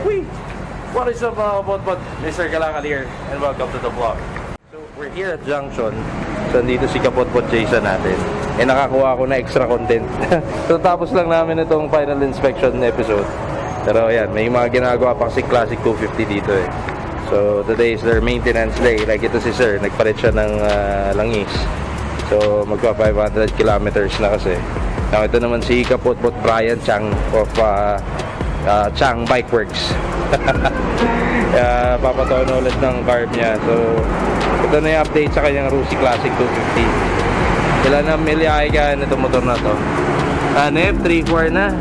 Whee! What is up mga kapotpot? Mr. Kalakal here and welcome to the vlog. So we're here at Junction. So nandito si Ka POTPOT Jason natin. Nakakuha ako na extra content. So tapos lang namin itong final inspection episode. Pero ayan, may mga ginagawa pa kasi Classic 250 dito eh. So today is their maintenance day. Like ito si Sir, nagpalit siya ng langis. So magpa 500 kilometers na kasi. Now ito naman si Ka POTPOT Brian Chang of Chang Bike Works. Papatono ulit ng carb niya. So ito na yung update sa kanyang Rusi Classic 250. Ilan na miliyahe ka nito motor na to? Ano 3-4 na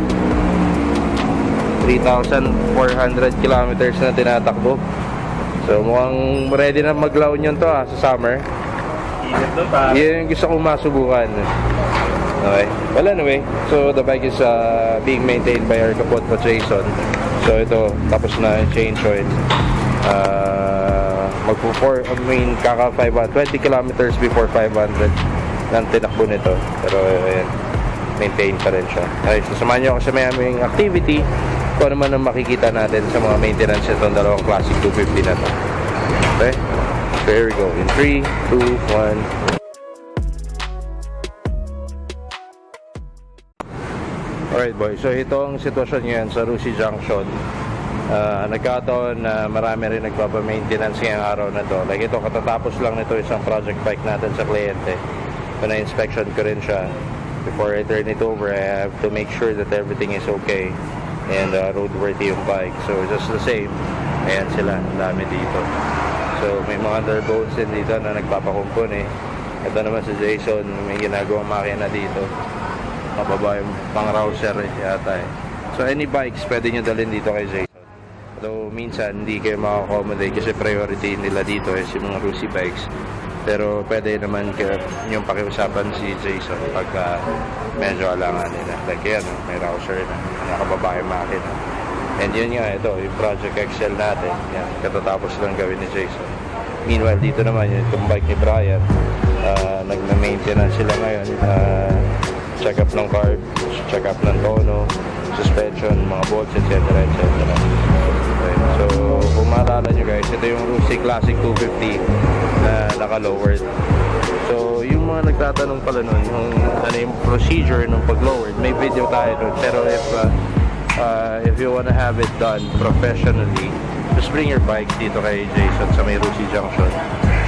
3,400 kilometers na tinatakbo. So mukhang ready na maglaon yun to sa summer. Yun yung gusto kong masubukan. Okay, well anyway, so the bike is being maintained by our Ka POTPOT Jason. So ito, tapos na change oil. Kaka 20 kilometers before 500 ng tinakbo nito. Pero ayan, maintain pa rin siya. Okay, so samahan nyo ako sa mayaming activity kung ano man ang makikita natin sa mga maintenance itong dalawang Classic 250 na to. Okay, so here we go in 3, 2, 1. Alright boys, so itong sitwasyon ngayon sa Rusi Junction. Nagkataon na marami rin nagpapa-maintenance ngayong araw na to. Like ito, katatapos lang nito isang project bike natin sa kliyente. Na-inspection ko rin siya. Before I turn it over, I have to make sure that everything is okay and roadworthy yung bike. So just the same, ayan sila, ang dami dito. So may mga underbones din dito na nagpapakumpon eh. Ito naman si Jason, may ginagawang makina dito. Mababa yung pang rouser yata eh. So any bikes pwede nyo dalhin dito kay Jason. Though minsan hindi kayo maka-accommodate kasi priority nila dito is yung mga Rusi bikes. Pero pwede naman yung pakiusapan si Jason pagka medyo alangan nila. Like yan, may rouser na nakababa yung makina. And yun nga, ito yung Project Excel natin. Yan, katatapos lang gawin ni Jason. Meanwhile dito naman yung bike ni Brian, nagma-maintenance sila ngayon. Check up ng carb, check up ng tono, suspension, mga bolts, etc. etc. Okay. So kung maalala nyo guys, ito yung Rusi Classic 250 na naka-lowered. So yung mga nagtatanong pala nun, ano yung procedure ng pag-lowered, may video tayo nun. Pero if you wanna have it done professionally, just bring your bike dito kay Jason sa may Rusi Junction.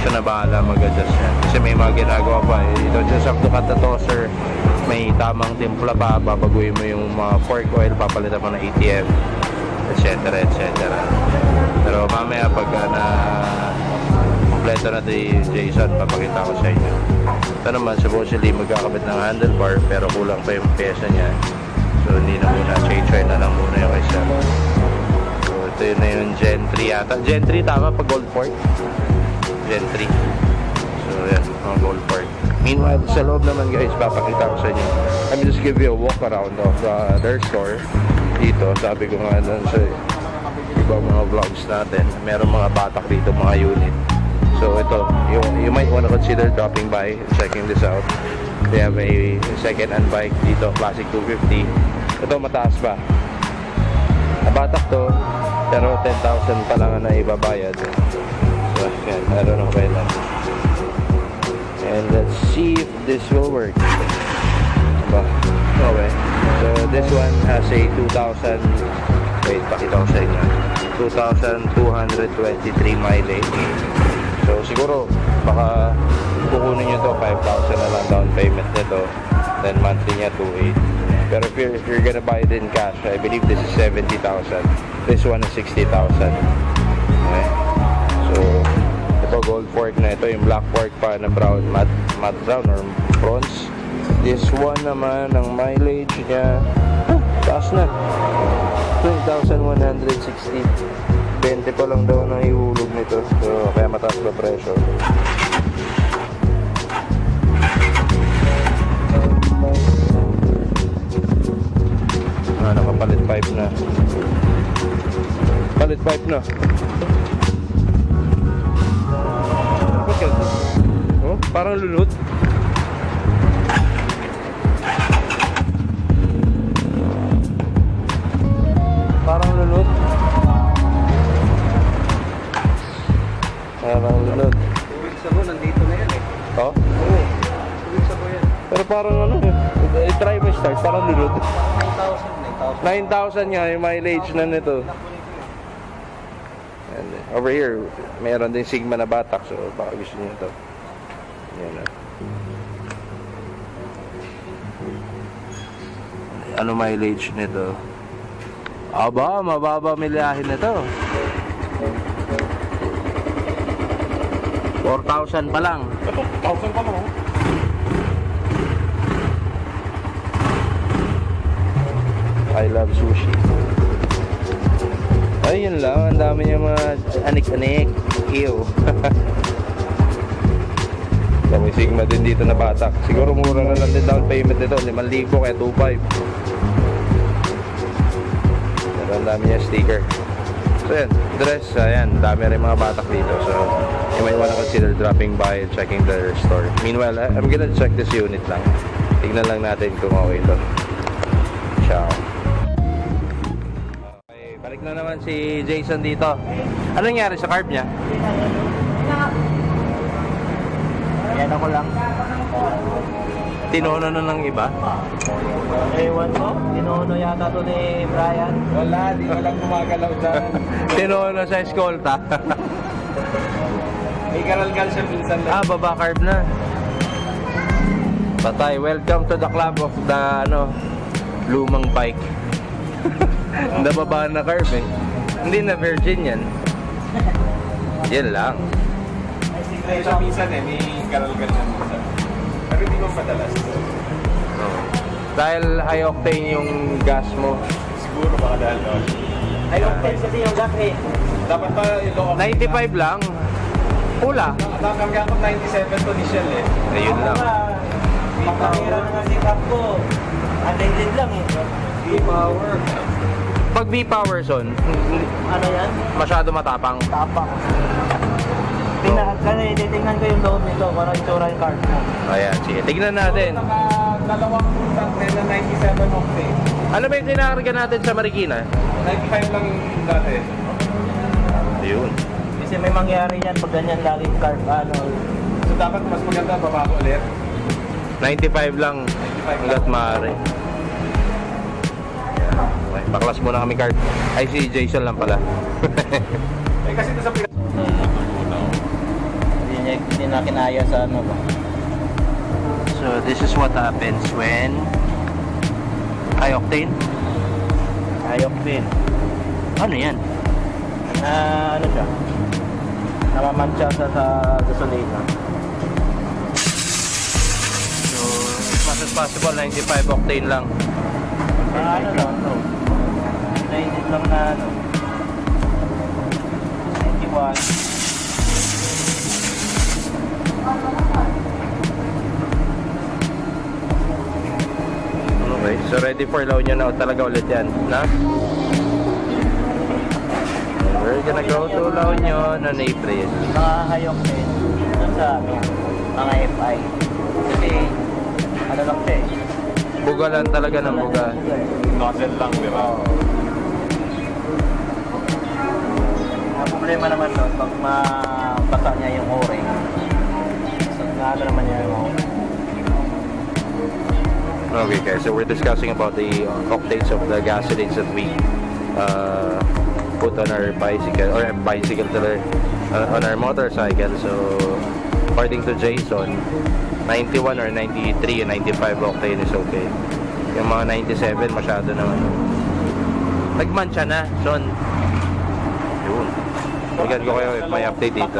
Siya na bahala mag-adjust yan. Kasi may mga ginagawa pa. You don't just have to cut the tosser. May tamang timpla pa. Babaguhin mo yung mga fork oil. Papalitan mo ng ATM. Etc. etc. Pero mamaya pagka na kompleto na di Jason, papakita ko sa inyo. Ito naman supposedly magkakabit ng handlebar. Pero kulang pa yung pyesa niya. So hindi na muna. Change oil na lang muna yung isa. So ito yun na yung Gen 3 yata. Gen 3 tama pag gold fork? Gen 3. So yan, mga gold part. Meanwhile, sa loob naman guys, papakita ko sa inyo. Let me just give you a walk around of their store. Dito, sabi ko nga doon sa ibang mga vlogs natin, meron mga batak dito, mga unit. So ito, you might want to consider dropping by and checking this out. They have a second-hand bike dito, Classic 250. Ito, mataas pa. Batak to, pero 10,000 pa lang na ibabayad. So, yan, I don't know why lang. And let's see if this will work. Okay. So this one has a 2,000. Wait, pakita ko sa inyo. 2,223 mileage. So siguro baka kukunin nyo to 5,000 na lang down payment nito. Then monthly niya 2,800. Pero if you're gonna buy it in cash, I believe this is 70,000. This one is 60,000. Okay. So ito gold fork na ito, yung black fork pa na brown, matte brown or bronze. This one naman ang mileage niya taas na 20,160. 20 pa lang daw na ihulog nito, so kaya mataas pa presyo. Nakapalit pipe na, palit pipe na. Oh, parang lulot. Parang lulot. parang ano, try mo start, parang lulod. 9,000. 9,000 nga yung mileage na nito. And over here, meron din Sigma na batak, so baka gusto niyo ito. Yan na. Ano mileage nito? Aba, mababa milahin nito. 4,000 pa lang. Ito, 1,000 pa lang. I love sushi. Ayun lang, ang dami niya mga anik-anik. Ew. So, may Sigma din dito na batak. Siguro mura na lang din down payment nito. 5,000 kaya 2,500. Pero ang dami niya sticker. So yan, dress, ayan, dami rin mga batak dito. So, you might wanna consider dropping by and checking their store. Meanwhile, I'm gonna check this unit lang. Tignan lang natin kung okay ito. Ciao. Okay, balik na naman si Jason dito. Ano nangyari sa carb niya? Ayan ako lang. Tinono na ng iba? Ewan ko, tinono yata to ni Brian. Wala, di walang gumagalaw dyan. Tinono sa eskolta. May garalgal siya minsan lang. Ah, baba carb na. Patay, welcome to the club of the lumang bike. Nababa na carb eh. Hindi na virgin yan. Yan lang. May siya minsan may garalgal siya minsan. Pero hindi mo madalas. Dahil high octane yung gas mo. Siguro baka dahil doon. High octane kasi yung gas eh. Dapat pa yung low octane. 95 lang. Pula. Nakakarga ko 97 to ni Shell eh. Ayun lang. Makahira na nga si Cap ko. Unleaded lang eh. V-Power. Pag V-Power son, Ano yan? masyado matapang. Tapang. Titingnan ko yung loob nito para itsura yung card mo. Ayan, sige. Tignan natin. Dalawang tangke na 97 octane. Ano ba yung kinakarga natin sa Marikina? 95 lang yung dati. Ayun. Kasi may mangyari yan pag ganyan laging card. So dapat mas maganda babago ulit. 95 lang. Hanggat maaari. Okay, baklas muna kami card. Ay, si Jason lang pala. Eh kasi ito sa Pinas. Hindi na kinaya sa ano ba? So, this is what happens when high octane. High octane. Ano yan? Ano siya? Namamantsa sa gasolina. So, as much as possible, 95 octane lang. Ano lang to? Nainit lang na ano? 91. Okay, so ready for low nyo na talaga ulit yan, na? We're gonna go to low nyo na April. Mga high octane dun sa mga FI. Kasi ano lang siya eh. Buga lang talaga ng buga. Nozzle lang, di ba? Ang problema naman doon, pag mabasa niya yung o-ring, so ano naman niya yung o-ring. Okay guys, so we're discussing about the octanes of the gasolines that we put on our bicycle, or bicycle on our motorcycle. So according to Jason, 91 or 93 and 95 octane is okay. Yung mga 97 masyado naman. Nagmancha na, Son. Yun. Bigyan ko kayo if may update dito.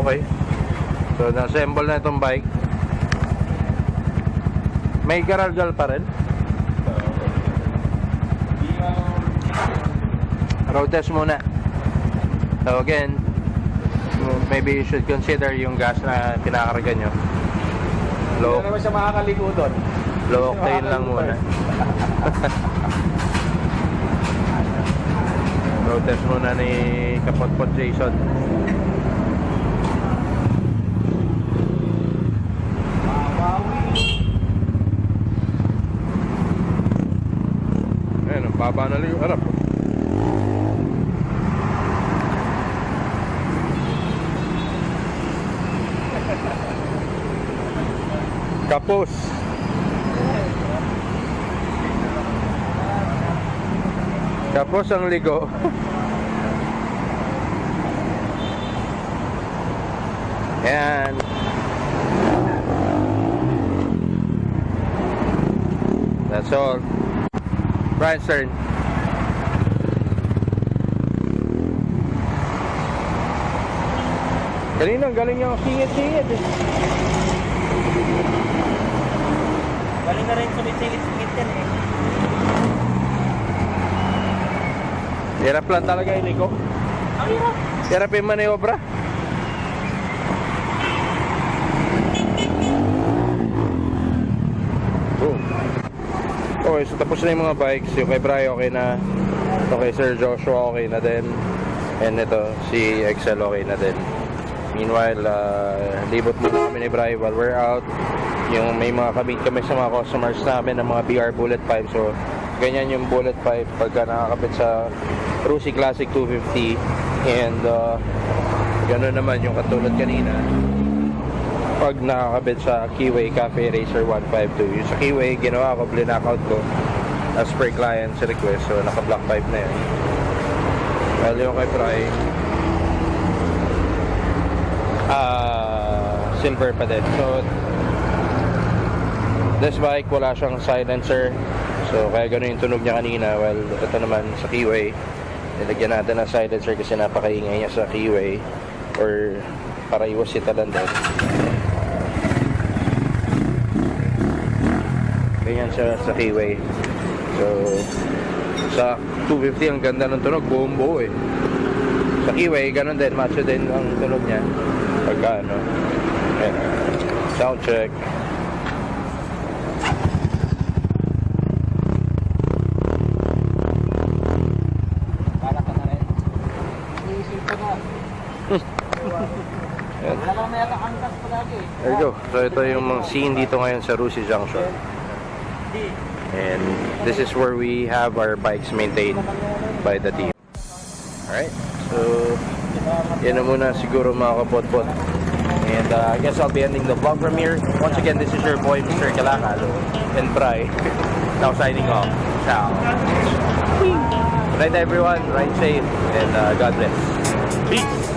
Okay. So na-assemble na itong bike. May garalgal pa rin. Road test muna. So again, maybe you should consider yung gas na pinakarga nyo. Low, Hindi naman siya makakaligo doon. low octane lang muna. Road test muna ni Ka POTPOT Jason. Ayan, ang baba na lang yung harap. Kapos. Kapos ang ligo. Yan. That's all. Brian's turn. Kanina galing yung singit-singit eh. Galing na rin sumit-singit yan eh. Hirap lang talaga yung liko. Ang hirap. Hirap yung maniobra. Boom. Okay, so tapos na yung mga bikes. Yung kay Bri okay na. Ito kay Sir Joshua okay na din. And ito, si Excel okay na din. Meanwhile, libot muna kami ni Bri while we're out. Yung may mga kabit kami sa mga customers namin ng mga BR bullet pipe. So, ganyan yung bullet pipe pagka nakakabit sa Rusi Classic 250. And, gano'n naman yung katulad kanina. Pag nakakabit sa Keyway Cafe Racer 152. Yung sa Keyway, ginawa ko, blinackout ko as per client's request. So, naka-black pipe na yun. Well, yung kay Bri, silver pa din. So, this bike, wala siyang silencer. So, kaya gano'n yung tunog niya kanina. Well, ito naman sa Keyway, nilagyan natin ng silencer kasi napakaingay niya sa Keyway. Or, para iwas sitalan din. Ganyan siya sa Keyway. So, sa 250 ang ganda ng tunog, buong buo eh. Sa Keyway, ganun din, macho din ang tunog niya. Pagka ano. Ayan. Sound check. Kala ka na rin. Iisip ka na. Wala lang may angkas pa lagi. There you go. So ito yung mga scene dito ngayon sa Rusi Junction. And this is where we have our bikes maintained by the team. Alright. So yan na muna siguro mga kapotpot. And I guess I'll be ending the vlog from here. Once again, this is your boy Mr. Kalakal and Bri. Now signing off. Ciao. Good night everyone. Ride safe and God bless. Peace.